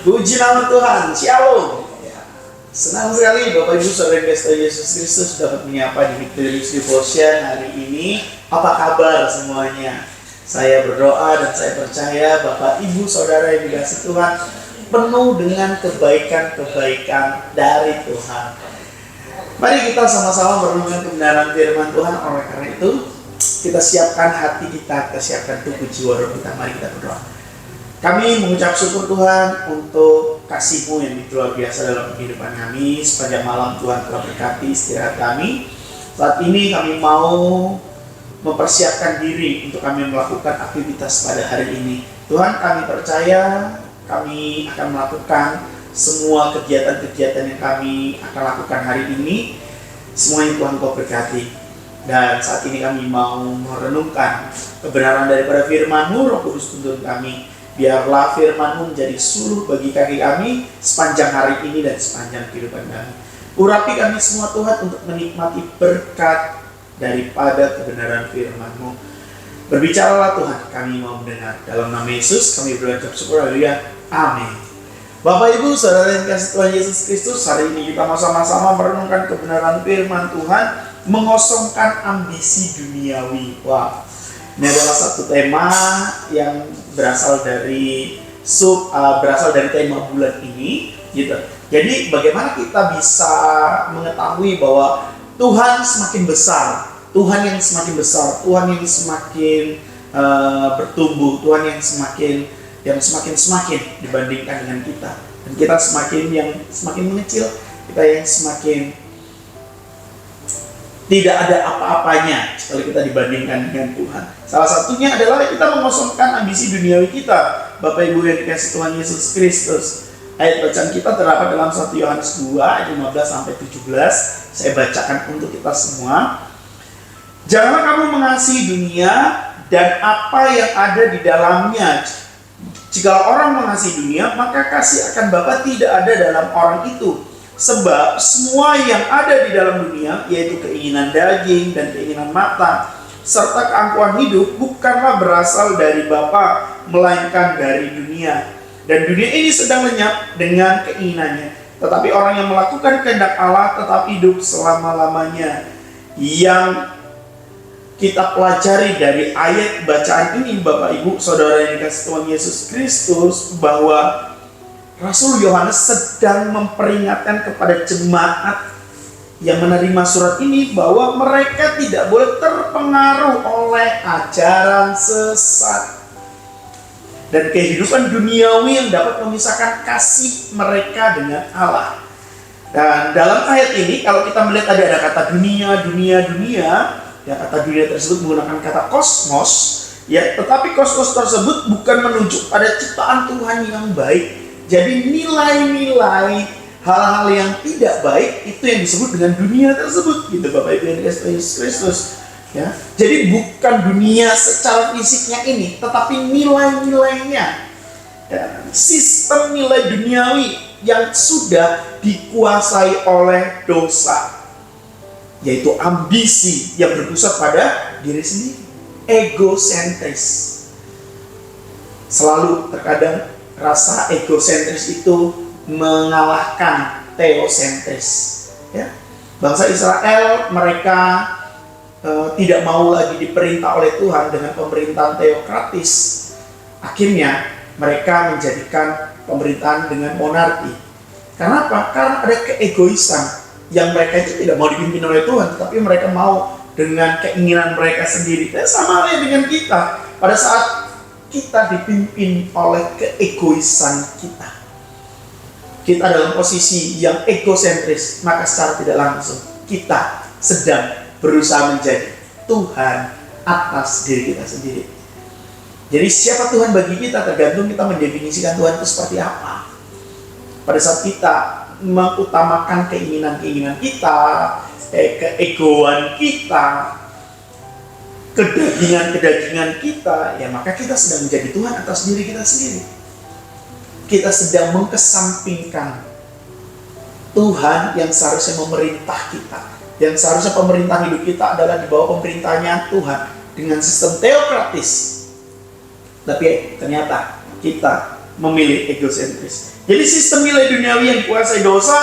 Puji nama Tuhan, Shalom. Ya. Senang sekali Bapak Ibu Saudara Kristen Yesus Kristus dapat menyapa di Victorious Devotion hari ini. Apa kabar semuanya? Saya berdoa dan saya percaya Bapak Ibu Saudara yang dikasihi Tuhan penuh dengan kebaikan-kebaikan dari Tuhan. Mari kita sama-sama merenungkan kebenaran firman Tuhan. Oleh karena itu, kita siapkan hati kita siapkan tubuh jiwa roh kita. Mari kita berdoa. Kami mengucap syukur Tuhan untuk kasih-Mu yang luar biasa dalam kehidupan kami. Sepanjang malam Tuhan telah berkati istirahat kami. Saat ini kami mau mempersiapkan diri untuk kami melakukan aktivitas pada hari ini. Tuhan, kami percaya kami akan melakukan semua kegiatan-kegiatan yang kami akan lakukan hari ini. Semuanya Tuhan Kau berkati. Dan saat ini kami mau merenungkan kebenaran daripada firman-Mu. Roh Kudus tuntun kami. Biarlah firman-Mu menjadi suluh bagi kaki kami sepanjang hari ini dan sepanjang kehidupan kami. Urapi kami semua Tuhan untuk menikmati berkat daripada kebenaran firman-Mu. Berbicaralah Tuhan, kami mau mendengar. Dalam nama Yesus kami berucap syukur, haleluya, amin. Bapak Ibu Saudara yang dikasihi Tuhan Yesus Kristus, hari ini kita mau sama-sama merenungkan kebenaran firman Tuhan, mengosongkan ambisi duniawi. Wah, ini adalah satu tema yang berasal dari tema bulan ini, gitu. Jadi bagaimana kita bisa mengetahui bahwa Tuhan semakin besar, Tuhan yang semakin besar, Tuhan yang semakin bertumbuh, Tuhan yang semakin dibandingkan dengan kita, dan kita semakin mengecil, kita yang semakin tidak ada apa-apanya kalau kita dibandingkan dengan Tuhan. Salah satunya adalah kita mengosongkan ambisi duniawi kita. Bapak Ibu yang dikasihi Tuhan Yesus Kristus. Ayat bacaan kita terdapat dalam 1 Yohanes 2 ayat 15-17. Saya bacakan untuk kita semua. Janganlah kamu mengasihi dunia dan apa yang ada di dalamnya. Jika orang mengasihi dunia, maka kasih akan Bapa tidak ada dalam orang itu. Sebab semua yang ada di dalam dunia, yaitu keinginan daging dan keinginan mata, serta keangkuhan hidup, bukanlah berasal dari Bapa, melainkan dari dunia. Dan dunia ini sedang lenyap dengan keinginannya. Tetapi orang yang melakukan kehendak Allah tetap hidup selama-lamanya. Yang kita pelajari dari ayat bacaan ini, Bapak Ibu Saudara yang dikasihi Tuhan Yesus Kristus, bahwa Rasul Yohanes sedang memperingatkan kepada jemaat yang menerima surat ini bahwa mereka tidak boleh terpengaruh oleh ajaran sesat dan kehidupan duniawi yang dapat memisahkan kasih mereka dengan Allah. Dan dalam ayat ini kalau kita melihat ada kata dunia, ya kata dunia tersebut menggunakan kata kosmos, ya, tetapi kosmos tersebut bukan menunjuk pada ciptaan Tuhan yang baik. Jadi nilai-nilai hal-hal yang tidak baik itu yang disebut dengan dunia tersebut, gitu Bapak Ibu yang dikasihi Yesus Kristus. Ya, jadi bukan dunia secara fisiknya ini, tetapi nilai-nilainya, ya, sistem nilai duniawi yang sudah dikuasai oleh dosa, yaitu ambisi yang berpusat pada diri sendiri, egosentris. Selalu terkadang rasa egosentris itu mengalahkan teosentris. Ya. Bangsa Israel mereka tidak mau lagi diperintah oleh Tuhan dengan pemerintahan teokratis. Akhirnya mereka menjadikan pemerintahan dengan monarki. Kenapa? Karena ada keegoisan yang mereka itu tidak mau dipimpin oleh Tuhan, tapi mereka mau dengan keinginan mereka sendiri. Dan sama halnya dengan kita. Pada saat kita dipimpin oleh keegoisan kita dalam posisi yang egosentris, maka secara tidak langsung kita sedang berusaha menjadi Tuhan atas diri kita sendiri. Jadi siapa Tuhan bagi kita tergantung kita mendefinisikan Tuhan itu seperti apa. Pada saat kita mengutamakan keinginan-keinginan kita, keegoan kita, kedagingan kita, ya maka kita sedang menjadi Tuhan atas diri kita sendiri. Kita sedang mengkesampingkan Tuhan yang seharusnya memerintah kita, yang seharusnya pemerintah hidup kita adalah di bawah pemerintahnya Tuhan dengan sistem teokratis. Tapi ternyata kita memilih egosentris. Jadi sistem nilai duniawi yang dikuasai dosa,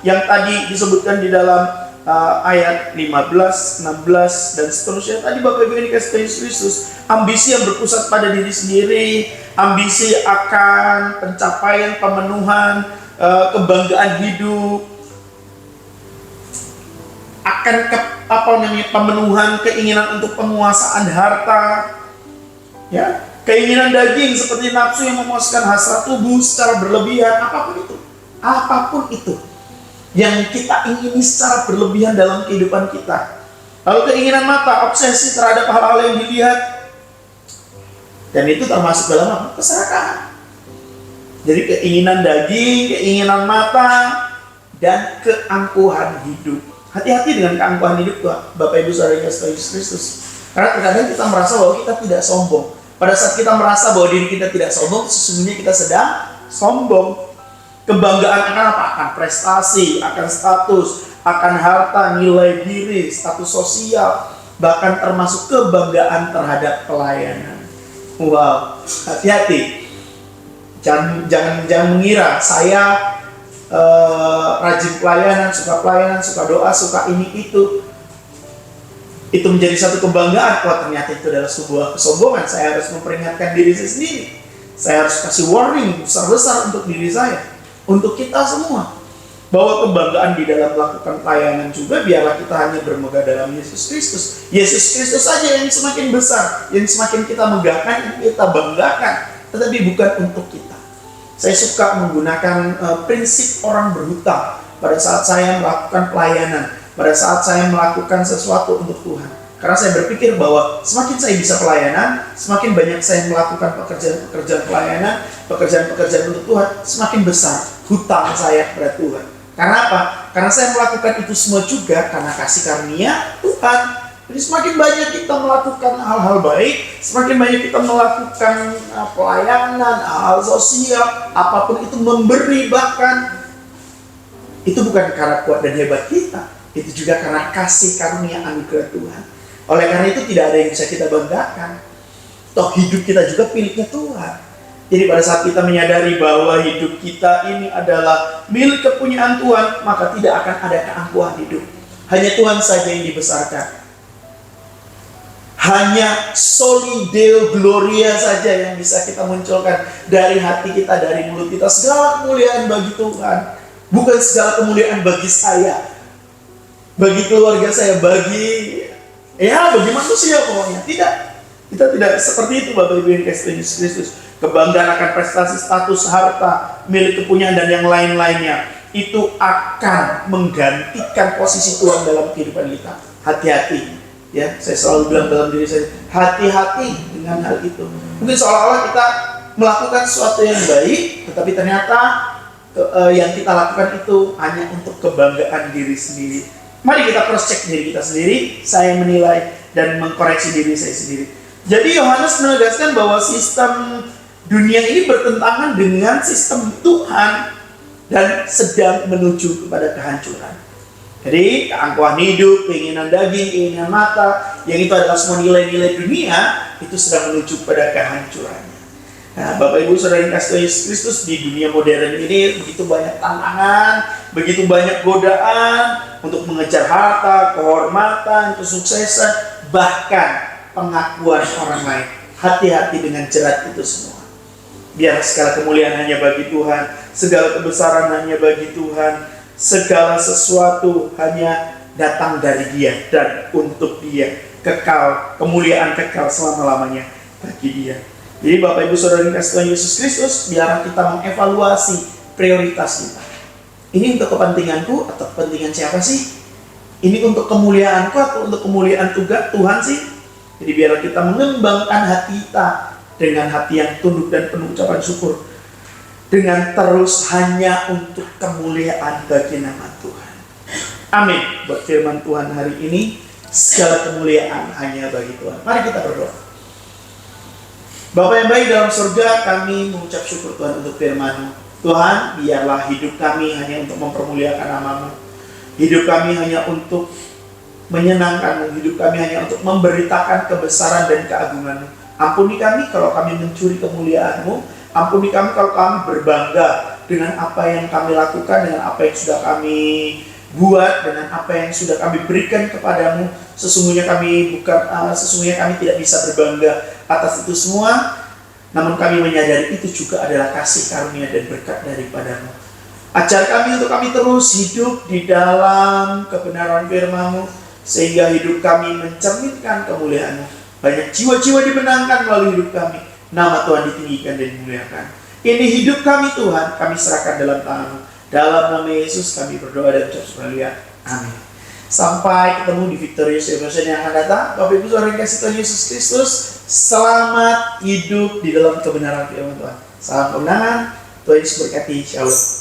yang tadi disebutkan di dalam ayat 15, 16, dan seterusnya. Tadi Bapak Ibu yang dikasih Tuhan Yesus Kristus, ambisi yang berpusat pada diri sendiri, ambisi akan pencapaian, pemenuhan, kebanggaan hidup, akan pemenuhan keinginan untuk penguasaan harta, ya, keinginan daging seperti nafsu yang memuaskan hasrat tubuh secara berlebihan, apapun itu yang kita ingini secara berlebihan dalam kehidupan kita. Lalu keinginan mata, obsesi terhadap hal-hal yang dilihat, dan itu termasuk dalam keserakahan. Jadi keinginan daging, keinginan mata, dan keangkuhan hidup. Hati-hati dengan keangkuhan hidup, Bapak Ibu Saudara yang Yesus Kristus. Karena terkadang kita merasa bahwa kita tidak sombong. Pada saat kita merasa bahwa diri kita tidak sombong, sesungguhnya kita sedang sombong. Kebanggaan akan apa? Akan prestasi, akan status, akan harta, nilai diri, status sosial, bahkan termasuk kebanggaan terhadap pelayanan. Wow, hati-hati. Jangan mengira saya rajin pelayanan, suka doa, suka ini itu menjadi satu kebanggaan. Ternyata itu adalah sebuah kesombongan. Saya harus memperingatkan diri saya sendiri. Saya harus kasih warning besar-besar untuk diri saya, untuk kita semua, bahwa kebanggaan di dalam melakukan pelayanan juga biarlah kita hanya bermegah dalam Yesus Kristus. Yesus Kristus saja yang semakin besar, yang semakin kita megahkan, yang kita banggakan, tetapi bukan untuk kita. Saya suka menggunakan prinsip orang berhutang pada saat saya melakukan pelayanan, pada saat saya melakukan sesuatu untuk Tuhan. Karena saya berpikir bahwa semakin saya bisa pelayanan, semakin banyak saya melakukan pekerjaan pelayanan, pekerjaan untuk Tuhan, semakin besar hutang saya kepada Tuhan. Karena apa? Karena saya melakukan itu semua juga karena kasih karunia Tuhan. Jadi semakin banyak kita melakukan hal-hal baik, semakin banyak kita melakukan pelayanan, hal sosial, apapun itu, memberi bahkan, itu bukan karena kuat dan hebat kita, itu juga karena kasih karunia anugerah Tuhan. Oleh karena itu tidak ada yang bisa kita banggakan. Toh hidup kita juga miliknya Tuhan. Jadi pada saat kita menyadari bahwa hidup kita ini adalah milik kepunyaan Tuhan, maka tidak akan ada keangkuhan hidup. Hanya Tuhan saja yang dibesarkan. Hanya soli Deo Gloria saja yang bisa kita munculkan dari hati kita, dari mulut kita. Segala kemuliaan bagi Tuhan, bukan segala kemuliaan bagi saya, bagi keluarga saya, bagi manusia pokoknya. Tidak, kita tidak seperti itu Bapak Ibu yang dikasihi Yesus Kristus. Kebanggaan akan prestasi, status, harta, milik kepunyaan dan yang lain-lainnya itu akan menggantikan posisi Tuhan dalam kehidupan kita. Hati-hati. Ya, saya selalu bilang dalam diri saya, hati-hati dengan hal itu. Mungkin seolah-olah kita melakukan sesuatu yang baik, tetapi ternyata yang kita lakukan itu hanya untuk kebanggaan diri sendiri. Mari kita cross check diri kita sendiri. Saya menilai dan mengkoreksi diri saya sendiri. Jadi Yohanes menegaskan bahwa sistem dunia ini bertentangan dengan sistem Tuhan dan sedang menuju kepada kehancuran. Jadi keangkuhan hidup, keinginan daging, keinginan mata, yang itu adalah semua nilai-nilai dunia, itu sedang menuju pada kehancurannya. Nah, Bapak Ibu Saudara yang dikasihi Yesus Kristus, di dunia modern ini begitu banyak tantangan, begitu banyak godaan untuk mengejar harta, kehormatan, kesuksesan, bahkan pengakuan orang lain. Hati-hati dengan jerat itu semua. Biar segala kemuliaan hanya bagi Tuhan, segala kebesaran hanya bagi Tuhan, segala sesuatu hanya datang dari Dia dan untuk Dia, kekal, kemuliaan kekal selama-lamanya bagi Dia. Jadi Bapak Ibu Saudara yang dikasihi Tuhan Yesus Kristus, biarlah kita mengevaluasi prioritas kita. Ini untuk kepentinganku atau kepentingan siapa sih? Ini untuk kemuliaanku atau untuk kemuliaan Tuhan sih? Jadi biarlah kita mengembangkan hati kita dengan hati yang tunduk dan penuh ucapan syukur, dengan terus hanya untuk kemuliaan bagi nama Tuhan. Amin. Buat firman Tuhan hari ini, segala kemuliaan hanya bagi Tuhan. Mari kita berdoa. Bapa yang baik dalam surga, kami mengucap syukur Tuhan untuk firman-Mu. Tuhan, biarlah hidup kami hanya untuk mempermuliakan nama-Mu. Hidup kami hanya untuk menyenangkan-Mu. Hidup kami hanya untuk memberitakan kebesaran dan keagungan-Mu. Ampuni kami kalau kami mencuri kemuliaan-Mu. Ampuni kami kalau kami berbangga dengan apa yang kami lakukan, dengan apa yang sudah kami buat, dengan apa yang sudah kami berikan kepadamu. Sesungguhnya kami tidak bisa berbangga atas itu semua, namun kami menyadari itu juga adalah kasih karunia dan berkat daripadamu. Ajar kami untuk kami terus hidup di dalam kebenaran firman-Mu, sehingga hidup kami mencerminkan kemuliaan-Mu. Banyak jiwa-jiwa dimenangkan melalui hidup kami. Nama Tuhan ditinggikan dan dimuliakan. Ini hidup kami Tuhan, kami serahkan dalam tangan-Mu. Dalam nama Yesus kami berdoa dan ucap syukur. Amin. Sampai ketemu di Victorious Evolution yang akan datang. Bapak Ibu Saudara yang kasih Tuhan Yesus Kristus, selamat hidup di dalam kebenaran firman Tuhan. Salam kemenangan, Tuhan Yesus berkati. Shalom.